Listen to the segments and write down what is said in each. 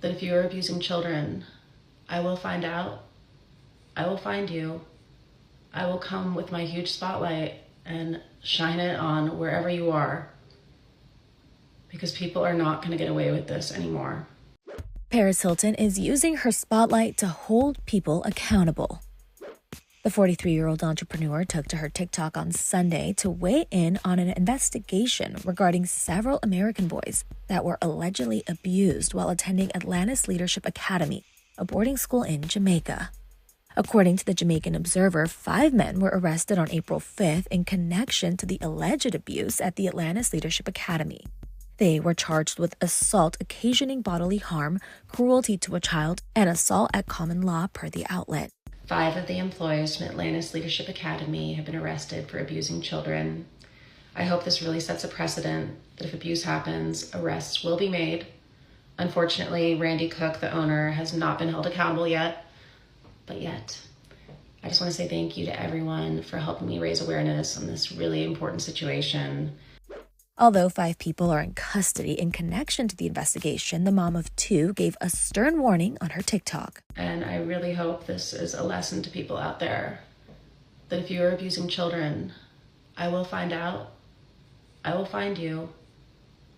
that if you are abusing children, I will find out, I will find you, I will come with my huge spotlight and shine it on wherever you are, because people are not going to get away with this anymore. Paris Hilton is using her spotlight to hold people accountable. The 43-year-old entrepreneur took to her TikTok on Sunday to weigh in on an investigation regarding several American boys that were allegedly abused while attending Atlantis Leadership Academy, a boarding school in Jamaica. According to the Jamaican Observer, 5 men were arrested on April 5th in connection to the alleged abuse at the Atlantis Leadership Academy. They were charged with assault occasioning bodily harm, cruelty to a child, and assault at common law per the outlet. 5 of the employees from Atlantis Leadership Academy have been arrested for abusing children. I hope this really sets a precedent that if abuse happens, arrests will be made. Unfortunately, Randy Cook, the owner, has not been held accountable yet, but yet. I just want to say thank you to everyone for helping me raise awareness on this really important situation. Although 5 people are in custody in connection to the investigation, the mom of 2 gave a stern warning on her TikTok. And I really hope this is a lesson to people out there that if you are abusing children, I will find out, I will find you,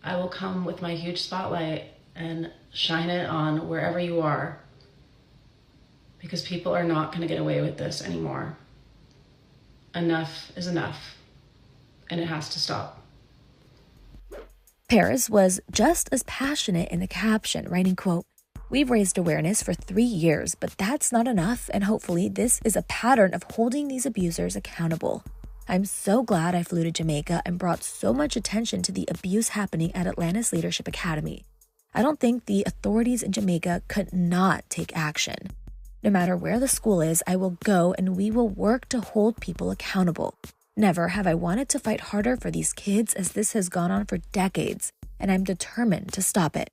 I will come with my huge spotlight and shine it on wherever you are, because people are not going to get away with this anymore. Enough is enough, and it has to stop. Paris was just as passionate in the caption, writing, quote, "We've raised awareness for 3 years, but that's not enough, and hopefully this is a pattern of holding these abusers accountable. I'm so glad I flew to Jamaica and brought so much attention to the abuse happening at Atlantis Leadership Academy. I don't think the authorities in Jamaica could not take action. No matter where the school is, I will go and we will work to hold people accountable. Never have I wanted to fight harder for these kids, as this has gone on for decades, and I'm determined to stop it."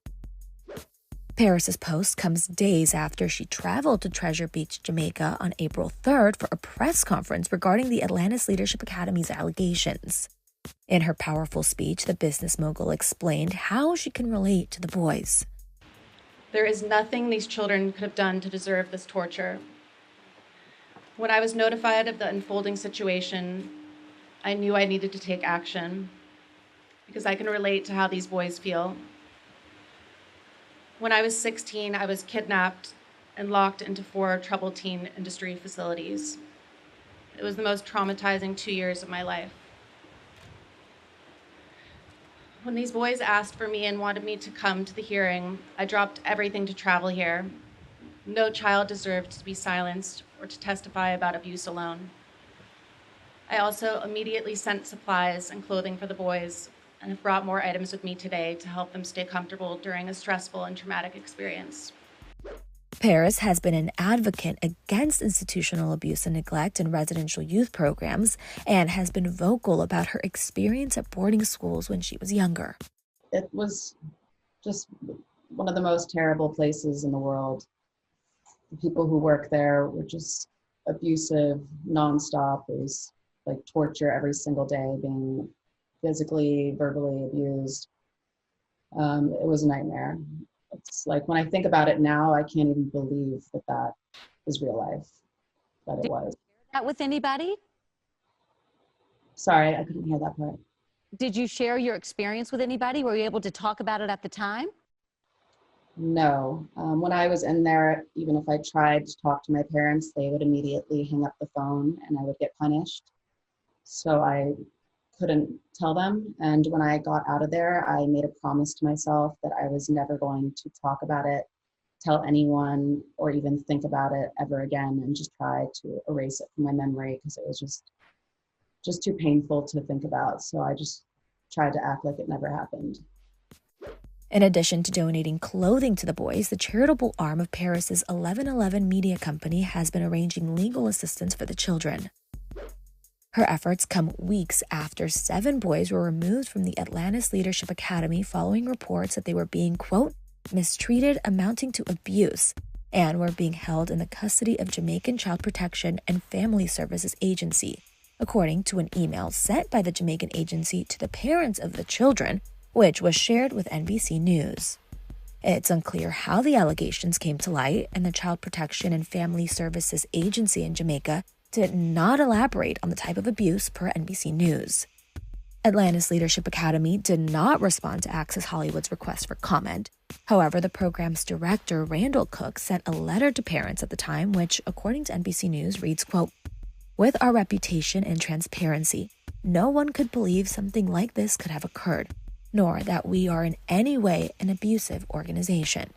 Paris's post comes days after she traveled to Treasure Beach, Jamaica on April 3rd for a press conference regarding the Atlantis Leadership Academy's allegations. In her powerful speech, the business mogul explained how she can relate to the boys. "There is nothing these children could have done to deserve this torture. When I was notified of the unfolding situation, I knew I needed to take action because I can relate to how these boys feel. When I was 16, I was kidnapped and locked into 4 troubled teen industry facilities. It was the most traumatizing 2 years of my life. When these boys asked for me and wanted me to come to the hearing, I dropped everything to travel here. No child deserved to be silenced or to testify about abuse alone. I also immediately sent supplies and clothing for the boys and have brought more items with me today to help them stay comfortable during a stressful and traumatic experience." Paris has been an advocate against institutional abuse and neglect in residential youth programs and has been vocal about her experience at boarding schools when she was younger. It was just one of the most terrible places in the world. The people who work there were just abusive, nonstop. It was like torture every single day, being physically, verbally abused. It was a nightmare. It's like when I think about it now, I can't even believe that that is real life, that it was. Did you share that with anybody? Sorry, I couldn't hear that part. Did you share your experience with anybody? Were you able to talk about it at the time? No. When I was in there, even if I tried to talk to my parents, they would immediately hang up the phone and I would get punished. So I couldn't tell them. And when I got out of there, I made a promise to myself that I was never going to talk about it, tell anyone, or even think about it ever again, and just try to erase it from my memory because it was just too painful to think about. So I just tried to act like it never happened. In addition to donating clothing to the boys, the charitable arm of Paris's 1111 media company has been arranging legal assistance for the children. Her efforts come weeks after 7 boys were removed from the Atlantis Leadership Academy following reports that they were being, quote, mistreated amounting to abuse, and were being held in the custody of Jamaican Child Protection and Family Services Agency, according to an email sent by the Jamaican agency to the parents of the children, which was shared with NBC News. It's unclear how the allegations came to light, and the Child Protection and Family Services Agency in Jamaica did not elaborate on the type of abuse per NBC News. Atlantis Leadership Academy did not respond to Access Hollywood's request for comment. However, the program's director, Randall Cook, sent a letter to parents at the time, which, according to NBC News, reads, quote, "With our reputation and transparency, no one could believe something like this could have occurred, nor that we are in any way an abusive organization."